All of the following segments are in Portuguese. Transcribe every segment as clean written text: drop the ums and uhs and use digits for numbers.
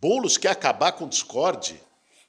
Boulos quer acabar com o Discord?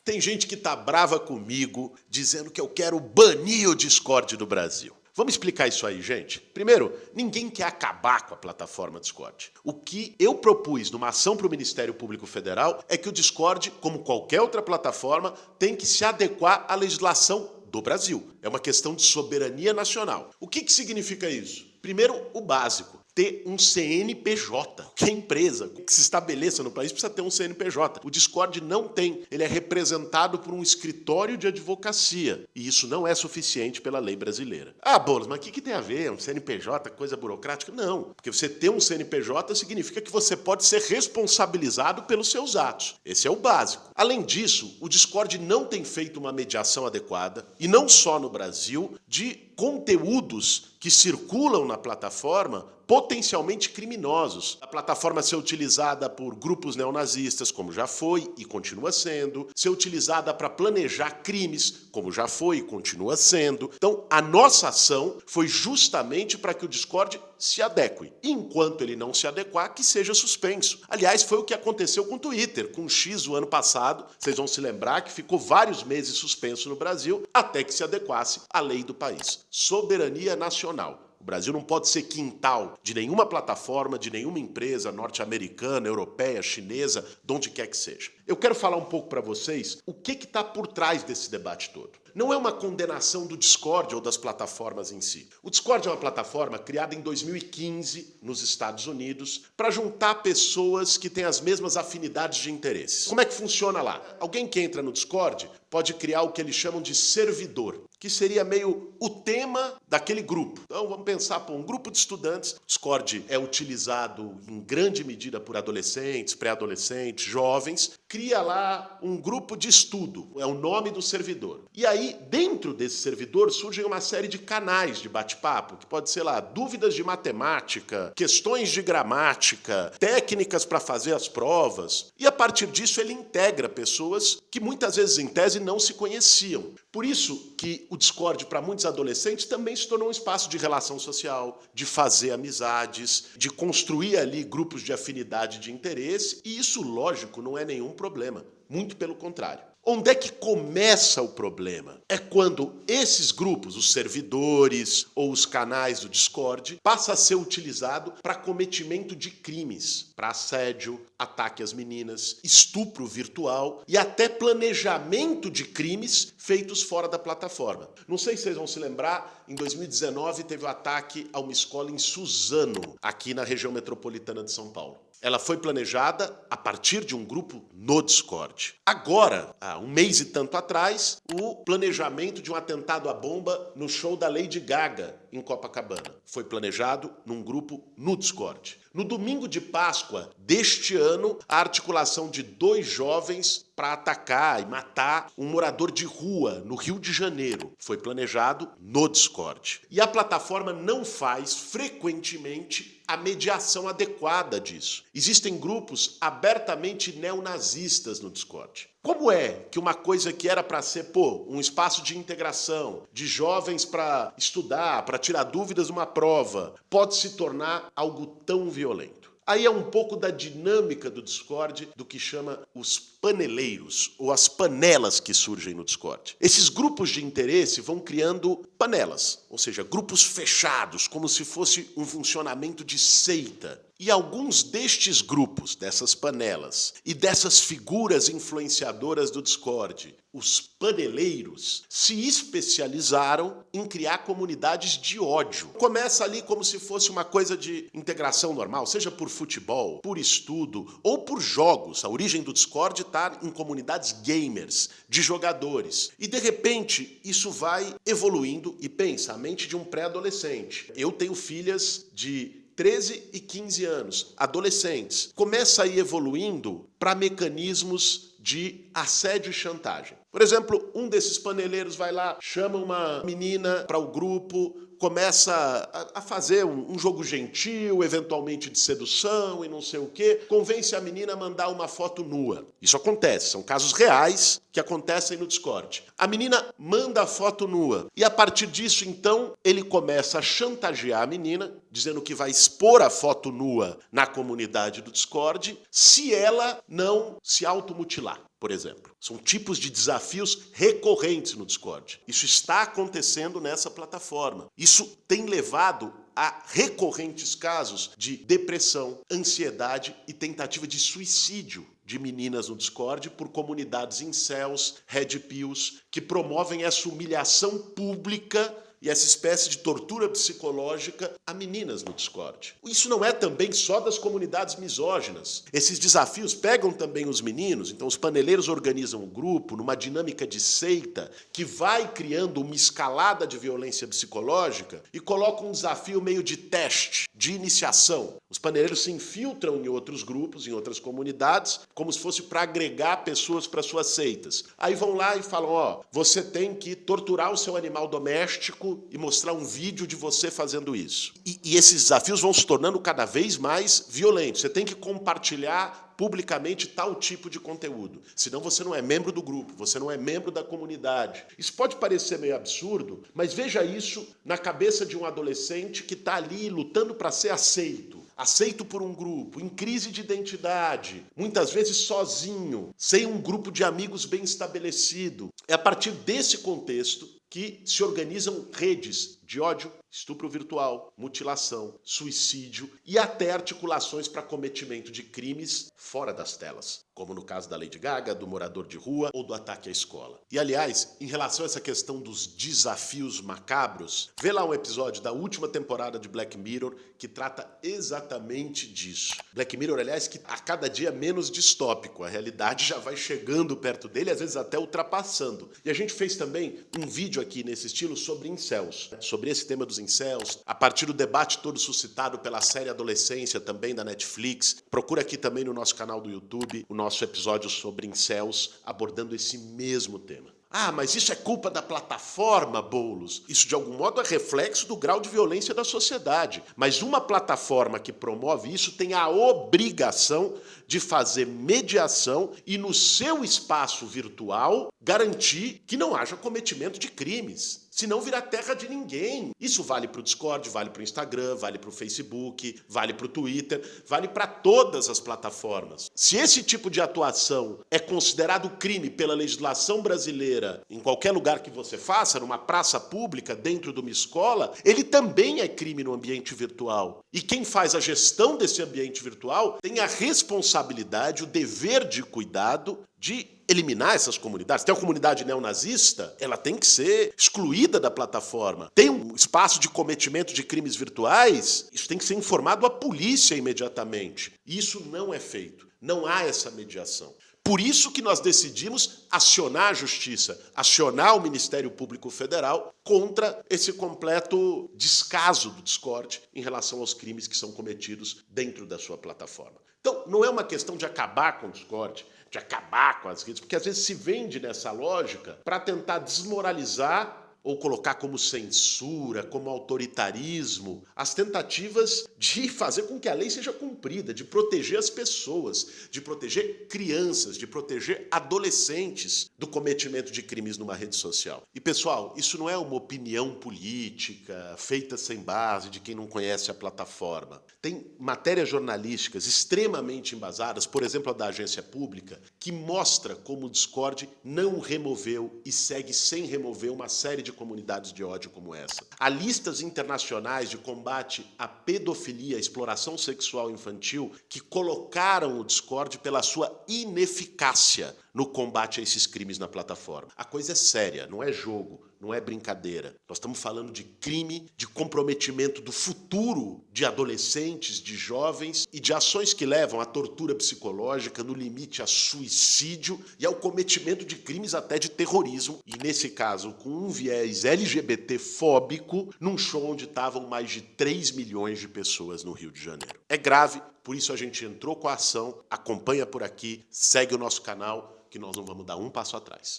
Tem gente que tá brava comigo, dizendo que eu quero banir o Discord do Brasil. Vamos explicar isso aí, gente? Primeiro, ninguém quer acabar com a plataforma Discord. O que eu propus numa ação para o Ministério Público Federal é que o Discord, como qualquer outra plataforma, tem que se adequar à legislação do Brasil. É uma questão de soberania nacional. O que significa isso? Primeiro, o básico. Ter um CNPJ. Que empresa que se estabeleça no país precisa ter um CNPJ. O Discord não tem. Ele é representado por um escritório de advocacia. E isso não é suficiente pela lei brasileira. Ah, Boulos, mas o que tem a ver? Um CNPJ, coisa burocrática? Não. Porque você ter um CNPJ significa que você pode ser responsabilizado pelos seus atos. Esse é o básico. Além disso, o Discord não tem feito uma mediação adequada, e não só no Brasil, de conteúdos que circulam na plataforma potencialmente criminosos. A plataforma ser utilizada por grupos neonazistas, como já foi e continua sendo, ser utilizada para planejar crimes, como já foi e continua sendo. Então, a nossa ação foi justamente para que o Discord se adeque. E enquanto ele não se adequar, que seja suspenso. Aliás, foi o que aconteceu com o Twitter, com o X o ano passado. Vocês vão se lembrar que ficou vários meses suspenso no Brasil, até que se adequasse à lei do país. Soberania nacional. O Brasil não pode ser quintal de nenhuma plataforma, de nenhuma empresa norte-americana, europeia, chinesa, de onde quer que seja. Eu quero falar um pouco para vocês o que está por trás desse debate todo. Não é uma condenação do Discord ou das plataformas em si. O Discord é uma plataforma criada em 2015 nos Estados Unidos para juntar pessoas que têm as mesmas afinidades de interesses. Como é que funciona lá? Alguém que entra no Discord pode criar o que eles chamam de servidor, que seria meio o tema daquele grupo. Então vamos pensar, um grupo de estudantes. O Discord é utilizado em grande medida por adolescentes, pré-adolescentes, jovens. Cria lá um grupo de estudo, é o nome do servidor. E aí, dentro desse servidor, surgem uma série de canais de bate-papo, que pode ser lá, dúvidas de matemática, questões de gramática, técnicas para fazer as provas. E a partir disso ele integra pessoas que muitas vezes, em tese, não se conheciam. Por isso que o Discord, para muitos adolescentes, também se tornou um espaço de relação social, de fazer amizades, de construir ali grupos de afinidade de interesse, e isso, lógico, não é nenhum problema. Muito pelo contrário. Onde é que começa o problema? É quando esses grupos, os servidores ou os canais do Discord, passa a ser utilizado para cometimento de crimes, para assédio, ataque às meninas, estupro virtual e até planejamento de crimes feitos fora da plataforma. Não sei se vocês vão se lembrar, em 2019 teve o ataque a uma escola em Suzano, aqui na região metropolitana de São Paulo. Ela foi planejada a partir de um grupo no Discord. Agora, há um mês e tanto atrás, o planejamento de um atentado à bomba no show da Lady Gaga, em Copacabana. Foi planejado num grupo no Discord. No domingo de Páscoa deste ano, a articulação de 2 jovens para atacar e matar um morador de rua no Rio de Janeiro. Foi planejado no Discord. E a plataforma não faz, frequentemente, a mediação adequada disso. Existem grupos abertamente neonazistas no Discord. Como é que uma coisa que era para ser, um espaço de integração, de jovens para estudar, para tirar dúvidas de uma prova, pode se tornar algo tão violento? Aí é um pouco da dinâmica do Discord, do que chama os paneleiros, ou as panelas que surgem no Discord. Esses grupos de interesse vão criando panelas, ou seja, grupos fechados, como se fosse um funcionamento de seita. E alguns destes grupos, dessas panelas, e dessas figuras influenciadoras do Discord, os paneleiros, se especializaram em criar comunidades de ódio. Começa ali como se fosse uma coisa de integração normal, seja por futebol, por estudo ou por jogos. A origem do Discord está em comunidades gamers, de jogadores. E de repente isso vai evoluindo e pensa, a mente de um pré-adolescente. Eu tenho filhas de 13 e 15 anos, adolescentes. Começa a ir evoluindo para mecanismos de assédio e chantagem. Por exemplo, um desses paneleiros vai lá, chama uma menina para o grupo, começa a fazer um jogo gentil, eventualmente de sedução e não sei o quê, convence a menina a mandar uma foto nua. Isso acontece, são casos reais que acontecem no Discord. A menina manda a foto nua e a partir disso, então, ele começa a chantagear a menina, dizendo que vai expor a foto nua na comunidade do Discord se ela não se automutilar, por exemplo. São tipos de desafios recorrentes no Discord. Isso está acontecendo nessa plataforma. Isso tem levado a recorrentes casos de depressão, ansiedade e tentativa de suicídio de meninas no Discord por comunidades incels, red pills, que promovem essa humilhação pública e essa espécie de tortura psicológica a meninas no Discord. Isso não é também só das comunidades misóginas. Esses desafios pegam também os meninos, então os paneleiros organizam um grupo numa dinâmica de seita que vai criando uma escalada de violência psicológica e colocam um desafio meio de teste, de iniciação. Os paneleiros se infiltram em outros grupos, em outras comunidades, como se fosse para agregar pessoas para suas seitas. Aí vão lá e falam, ó, você tem que torturar o seu animal doméstico e mostrar um vídeo de você fazendo isso. E esses desafios vão se tornando cada vez mais violentos. Você tem que compartilhar publicamente tal tipo de conteúdo. Senão você não é membro do grupo, você não é membro da comunidade. Isso pode parecer meio absurdo, mas veja isso na cabeça de um adolescente que está ali lutando para ser aceito. Aceito por um grupo, em crise de identidade, muitas vezes sozinho, sem um grupo de amigos bem estabelecido. É a partir desse contexto que se organizam redes de ódio, estupro virtual, mutilação, suicídio e até articulações para cometimento de crimes fora das telas, como no caso da Lady Gaga, do morador de rua ou do ataque à escola. E, aliás, em relação a essa questão dos desafios macabros, vê lá um episódio da última temporada de Black Mirror que trata exatamente disso. Black Mirror, aliás, que a cada dia é menos distópico, a realidade já vai chegando perto dele, às vezes até ultrapassando. E a gente fez também um vídeo aqui nesse estilo sobre incels, sobre esse tema dos incels, a partir do debate todo suscitado pela série Adolescência, também da Netflix. Procura aqui também no nosso canal do YouTube o nosso episódio sobre incels, abordando esse mesmo tema. Ah, mas isso é culpa da plataforma, Boulos? Isso, de algum modo, é reflexo do grau de violência da sociedade. Mas uma plataforma que promove isso tem a obrigação de fazer mediação e, no seu espaço virtual, garantir que não haja cometimento de crimes. Senão vira terra de ninguém. Isso vale para o Discord, vale para o Instagram, vale para o Facebook, vale para o Twitter, vale para todas as plataformas. Se esse tipo de atuação é considerado crime pela legislação brasileira em qualquer lugar que você faça, numa praça pública, dentro de uma escola, ele também é crime no ambiente virtual. E quem faz a gestão desse ambiente virtual tem a responsabilidade, o dever de cuidado de eliminar essas comunidades. Tem uma comunidade neonazista, ela tem que ser excluída da plataforma. Tem um espaço de cometimento de crimes virtuais, isso tem que ser informado à polícia imediatamente. Isso não é feito. Não há essa mediação. Por isso que nós decidimos acionar a Justiça, acionar o Ministério Público Federal contra esse completo descaso do Discord em relação aos crimes que são cometidos dentro da sua plataforma. Então, não é uma questão de acabar com o Discord, de acabar com as redes, porque às vezes se vende nessa lógica para tentar desmoralizar ou colocar como censura, como autoritarismo, as tentativas de fazer com que a lei seja cumprida, de proteger as pessoas, de proteger crianças, de proteger adolescentes do cometimento de crimes numa rede social. E, pessoal, isso não é uma opinião política feita sem base de quem não conhece a plataforma. Tem matérias jornalísticas extremamente embasadas, por exemplo, a da Agência Pública, que mostra como o Discord não removeu e segue sem remover uma série de comunidades de ódio como essa. Há listas internacionais de combate à pedofilia, à exploração sexual infantil, que colocaram o Discord pela sua ineficácia no combate a esses crimes na plataforma. A coisa é séria, não é jogo, não é brincadeira. Nós estamos falando de crime, de comprometimento do futuro de adolescentes, de jovens e de ações que levam à tortura psicológica, no limite a suicídio e ao cometimento de crimes até de terrorismo. E nesse caso, com um viés LGBT-fóbico, num show onde estavam mais de 3 milhões de pessoas no Rio de Janeiro. É grave, por isso a gente entrou com a ação, acompanha por aqui, segue o nosso canal, que nós não vamos dar um passo atrás.